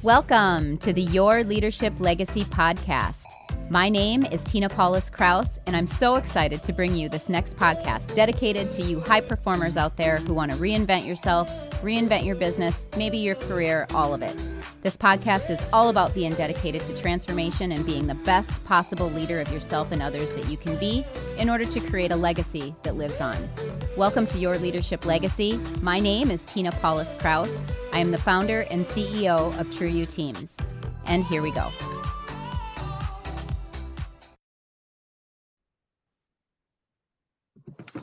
Welcome to the Your Leadership Legacy podcast. My name is Paulus Krause, and I'm so excited to bring you this next podcast dedicated to you high performers out there who want to reinvent yourself, reinvent your business, maybe your career, all of it. This podcast is all about being dedicated to transformation and being the best possible leader of yourself and others that you can be in order to create a legacy that lives on. Welcome to Your Leadership Legacy. My name is Paulus Krause. I am the founder and CEO of True You Teams. And here we go.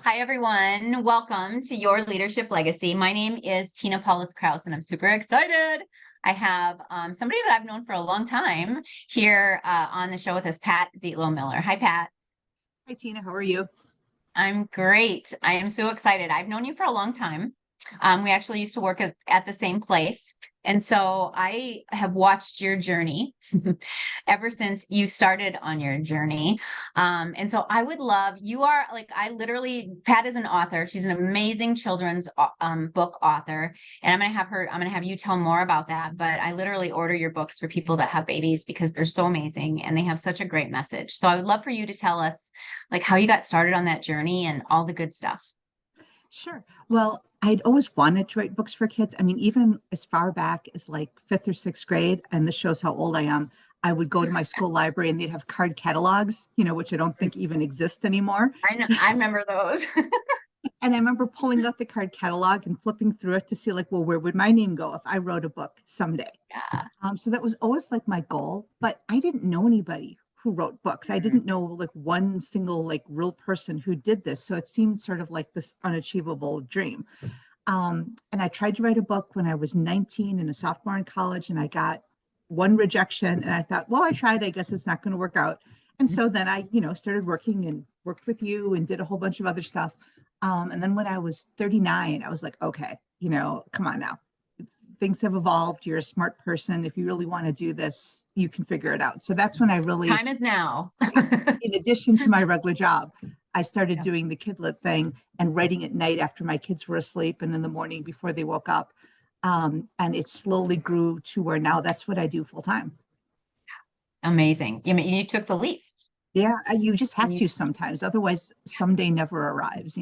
Hi, everyone. Welcome to Your Leadership Legacy. My name is Paulus Krause, and I'm super excited. I have somebody that I've known for a long time here on the show with us, Pat Zietlow Miller. Hi, Pat. Hi, Tina. How are you? I'm great. I am so excited. I've known you for a long time. We actually used to work at the same place. And so I have watched your journey ever since you started on your journey. And so I would love, Pat is an author. She's an amazing children's book author. And I'm going to have you tell more about that. But I literally order your books for people that have babies because they're so amazing and they have such a great message. So I would love for you to tell us how you got started on that journey and all the good stuff. Sure. Well, I'd always wanted to write books for kids. I mean, even as far back as fifth or sixth grade, and this shows how old I am, I would go to my school library and they'd have card catalogs, which I don't think even exist anymore. I know. I remember those. And I remember pulling out the card catalog and flipping through it to see where would my name go if I wrote a book someday? Yeah. So that was always my goal, but I didn't know anybody who wrote books. I didn't know one single real person who did this. So it seemed sort of like this unachievable dream. And I tried to write a book when I was 19 and a sophomore in college, and I got one rejection. And I thought, well, I tried, I guess it's not going to work out. And so then I, started working and worked with you and did a whole bunch of other stuff. And then when I was 39, I was like, okay, come on now. Things have evolved. You're a smart person. If you really want to do this, you can figure it out. So that's when I really... Time is now. In addition to my regular job, I started doing the kidlit thing and writing at night after my kids were asleep and in the morning before they woke up. And it slowly grew to where now that's what I do full time. Amazing. You took the leap. Yeah, you just have to sometimes. Otherwise, someday never arrives,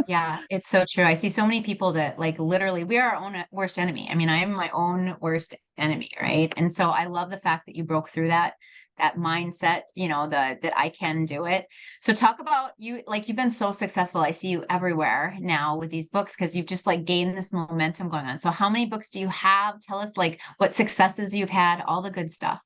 Yeah, it's so true. I see so many people that literally we are our own worst enemy. I mean, I am my own worst enemy, right? And so I love the fact that you broke through that mindset, that I can do it. So talk about you, you've been so successful. I see you everywhere now with these books because you've just gained this momentum going on. So how many books do you have? Tell us what successes you've had, all the good stuff.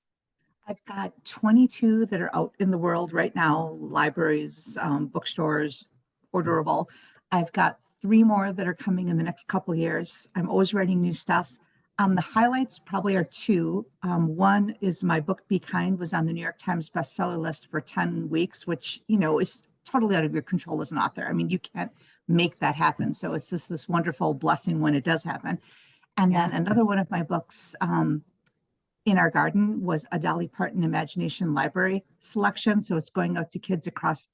I've got 22 that are out in the world right now, libraries, bookstores, orderable. I've got 3 more that are coming in the next couple of years. I'm always writing new stuff. The highlights probably are 2. One is my book, Be Kind, was on the New York Times bestseller list for 10 weeks, which, is totally out of your control as an author. I mean, you can't make that happen. So it's just this wonderful blessing when it does happen. And then another one of my books, In Our Garden, was a Dolly Parton Imagination Library selection. So it's going out to kids across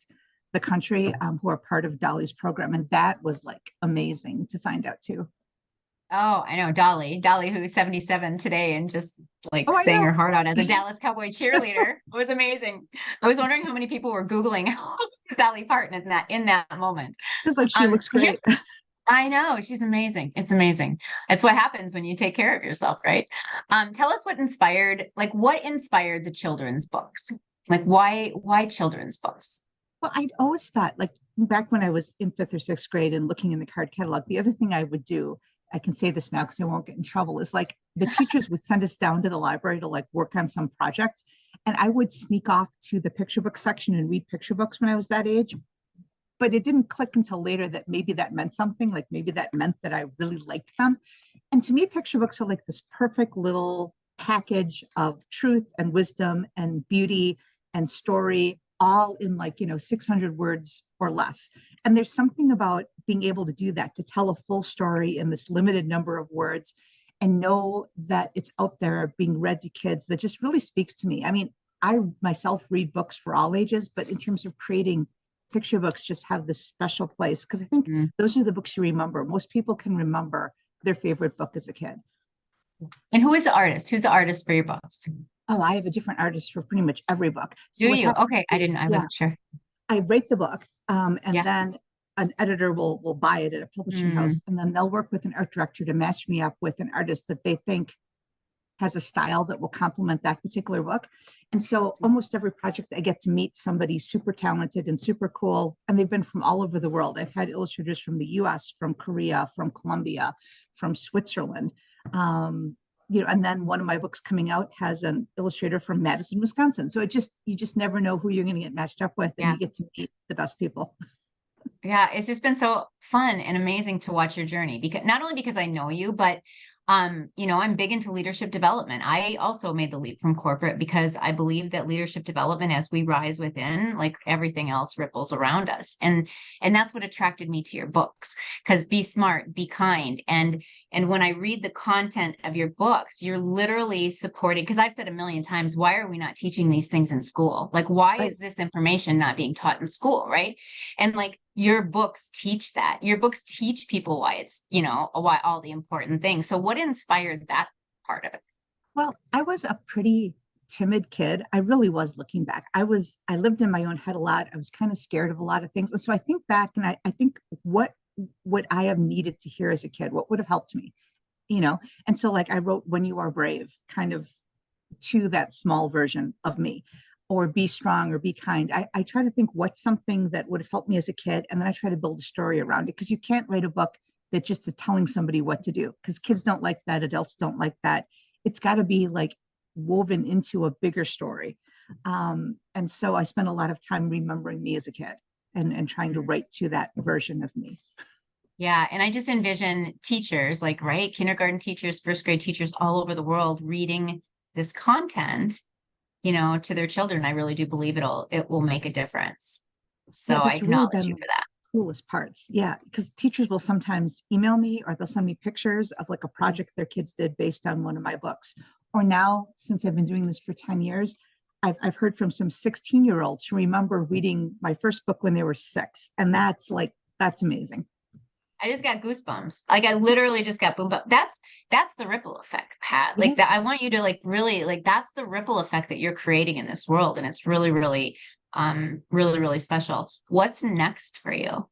the country who are part of Dolly's program. And that was amazing to find out too. Oh, I know Dolly, who's 77 today and just sang her heart out as a Dallas Cowboy cheerleader. It was amazing. I was wondering how many people were Googling who's Dolly Parton in that moment. Because she looks great. I know, she's amazing. It's amazing. It's what happens when you take care of yourself, right? Tell us what inspired the children's books? Why children's books? Well, I'd always thought, back when I was in 5th or 6th grade and looking in the card catalog, the other thing I would do, I can say this now because I won't get in trouble, is the teachers would send us down to the library to work on some project. And I would sneak off to the picture book section and read picture books when I was that age. But it didn't click until later that maybe that meant something, maybe that meant that I really liked them. And to me, picture books are this perfect little package of truth and wisdom and beauty and story, all in 600 words or less. And there's something about being able to do that, to tell a full story in this limited number of words and know that it's out there being read to kids, that just really speaks to me. I mean, I myself read books for all ages, but in terms of creating picture books, just have this special place because I think those are the books you remember. Most people can remember their favorite book as a kid. And who is the artist? Who's the artist for your books? Oh, I have a different artist for pretty much every book. So Do what you? happens Okay. I didn't, is, I yeah, wasn't sure. I write the book, and Yeah. then an editor will buy it at a publishing house, and then they'll work with an art director to match me up with an artist that they think has a style that will complement that particular book. And so almost every project I get to meet somebody super talented and super cool, and they've been from all over the world. I've had illustrators from the US, from Korea, from Colombia, from Switzerland. And then one of my books coming out has an illustrator from Madison, Wisconsin. So you just never know who you're going to get matched up with, and you get to meet the best people. Yeah, it's just been so fun and amazing to watch your journey, because not only because I know you, but I'm big into leadership development. I also made the leap from corporate because I believe that leadership development, as we rise within, like everything else, ripples around us. And that's what attracted me to your books, because be smart, be kind. And when I read the content of your books, you're literally supporting, because I've said a million times, why are we not teaching these things in school? Like, why Right. is this information not being taught in school? Right. And like, your books teach that. Your books teach people why it's, why all the important things. So what inspired that part of it? Well, I was a pretty timid kid. I really was, looking back. I lived in my own head a lot. I was kind of scared of a lot of things. And so I think back, and I think what would I have needed to hear as a kid? What would have helped me? And so like I wrote When You Are Brave kind of to that small version of me, or Be Strong or Be Kind. I try to think what's something that would have helped me as a kid, and then I try to build a story around it, because you can't write a book that just is telling somebody what to do, because kids don't like that, adults don't like that. It's got to be like woven into a bigger story. And so I spent a lot of time remembering me as a kid, and trying to write to that version of me. Yeah. And I just envision teachers, like, right, kindergarten teachers, first grade teachers all over the world reading this content, to their children. I really do believe it will make a difference. So Yeah, I that's really acknowledge been you for that. coolest parts. Yeah, because teachers will sometimes email me, or they'll send me pictures of like a project their kids did based on one of my books. Or now, since I've been doing this for 10 years, I've heard from some 16-year-olds who remember reading my first book when they were 6. And that's amazing. I just got goosebumps. Like, I literally just got boom. But that's the ripple effect, Pat. Like that. I want you to like really, like, that's the ripple effect that you're creating in this world. And it's really, really, really, really special. What's next for you?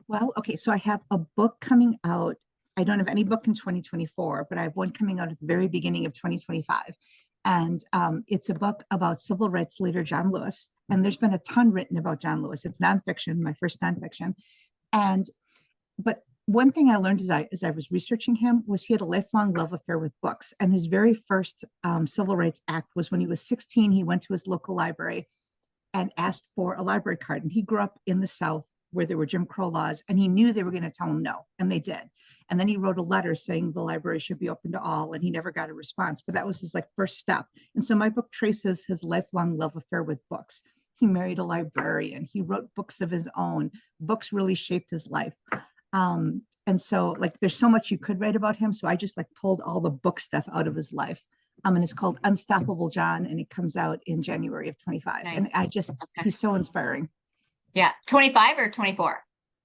Well, okay, so I have a book coming out. I don't have any book in 2024, but I have one coming out at the very beginning of 2025. And it's a book about civil rights leader John Lewis. And there's been a ton written about John Lewis. It's nonfiction, my first nonfiction. But one thing I learned as I was researching him was he had a lifelong love affair with books. And his very first civil rights act was when he was 16. He went to his local library and asked for a library card. And he grew up in the South, where there were Jim Crow laws, and he knew they were going to tell him no, and they did. And then he wrote a letter saying the library should be open to all, and he never got a response. But that was his like first step. And so my book traces his lifelong love affair with books. He married a librarian. He wrote books of his own. Books really shaped his life. And so like there's so much you could write about him. So I just like pulled all the book stuff out of his life. And it's called Unstoppable John, and it comes out in January of 25. Nice. And he's so inspiring. Yeah. 25 or 24?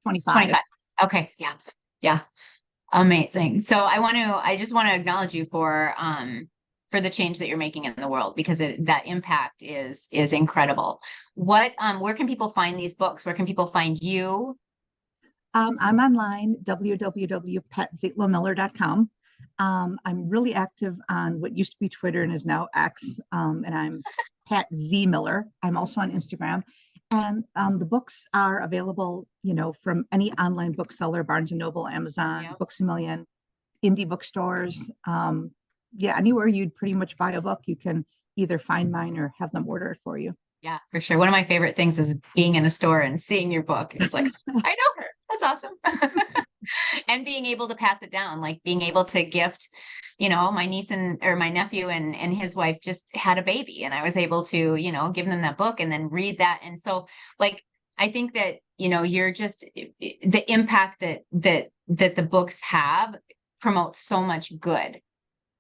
25. 25. Okay. Yeah. Yeah. Amazing. So I just want to acknowledge you for the change that you're making in the world, because that impact is incredible. Where can people find these books? Where can people find you? I'm online, www.petzietlowmiller.com. I'm really active on what used to be Twitter and is now X, and I'm Pat Z Miller. I'm also on Instagram, and the books are available, from any online bookseller, Barnes & Noble, Amazon, yep. Books A Million, indie bookstores. Anywhere you'd pretty much buy a book, you can either find mine or have them order it for you. Yeah, for sure. One of my favorite things is being in a store and seeing your book. It's like, I know her. That's awesome. And being able to pass it down, like being able to gift, my niece or my nephew and his wife just had a baby, and I was able to, give them that book and then read that. And so like, I think that, you're just the impact that the books have promotes so much good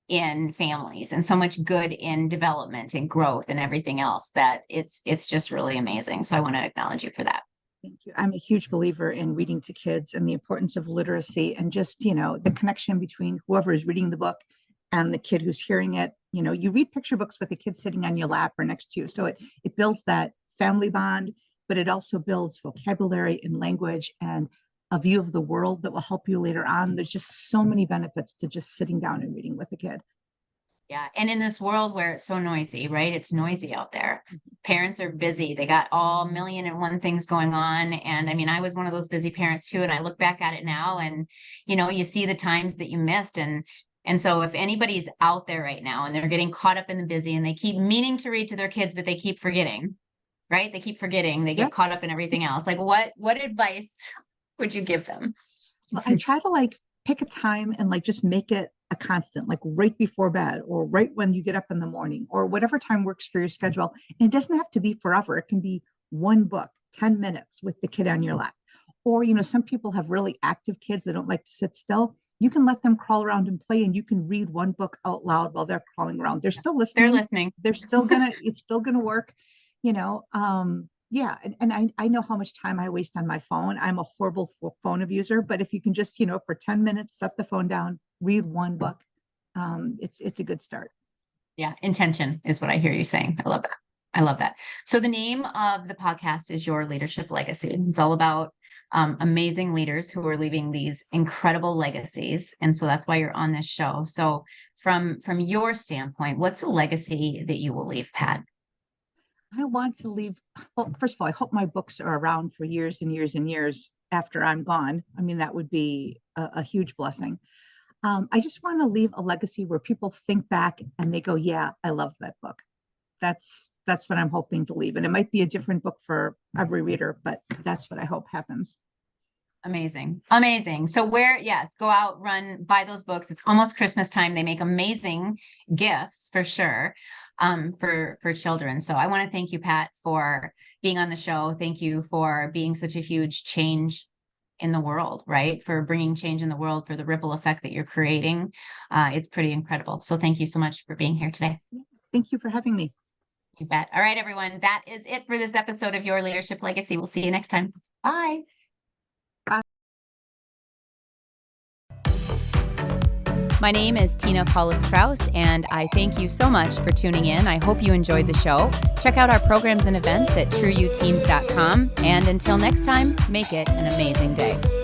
in families and so much good in development and growth and everything else, that it's just really amazing. So I want to acknowledge you for that. Thank you. I'm a huge believer in reading to kids and the importance of literacy, and just, the connection between whoever is reading the book and the kid who's hearing it. You read picture books with the kid sitting on your lap or next to you. So it builds that family bond, but it also builds vocabulary and language and a view of the world that will help you later on. There's just so many benefits to just sitting down and reading with a kid. Yeah. And in this world where it's so noisy, right? It's noisy out there. Parents are busy. They got all million and one things going on. And I mean, I was one of those busy parents too. And I look back at it now and, you see the times that you missed. And so if anybody's out there right now and they're getting caught up in the busy and they keep meaning to read to their kids, but they keep forgetting, right? They keep forgetting. They get caught up in everything else. Like what advice would you give them? Well, I try to pick a time and just make it a constant, like right before bed or right when you get up in the morning or whatever time works for your schedule. And it doesn't have to be forever. It can be one book, 10 minutes with the kid on your lap. Or, some people have really active kids that don't like to sit still. You can let them crawl around and play and you can read one book out loud while they're crawling around. They're still listening. They're listening. They're still it's still gonna work, yeah. And I know how much time I waste on my phone. I'm a horrible phone abuser, but if you can just, for 10 minutes, set the phone down, read one book, it's a good start. Yeah. Intention is what I hear you saying. I love that. I love that. So the name of the podcast is Your Leadership Legacy. It's all about amazing leaders who are leaving these incredible legacies. And so that's why you're on this show. So from your standpoint, what's the legacy that you will leave, Pat? I want to leave. Well, first of all, I hope my books are around for years and years and years after I'm gone. I mean, that would be a huge blessing. I just want to leave a legacy where people think back and they go, yeah, I loved that book. That's what I'm hoping to leave. And it might be a different book for every reader, but that's what I hope happens. Amazing. Amazing. So go out, run, buy those books. It's almost Christmas time. They make amazing gifts for sure, for children. So I want to thank you, Pat, for being on the show. Thank you for being such a huge change in the world, right? For bringing change in the world, for the ripple effect that you're creating. It's pretty incredible. So thank you so much for being here today. Thank you for having me. You bet. All right, everyone. That is it for this episode of Your Leadership Legacy. We'll see you next time. Bye. My name is Tina Paulus Krause, and I thank you so much for tuning in. I hope you enjoyed the show. Check out our programs and events at trueyouteams.com. And until next time, make it an amazing day.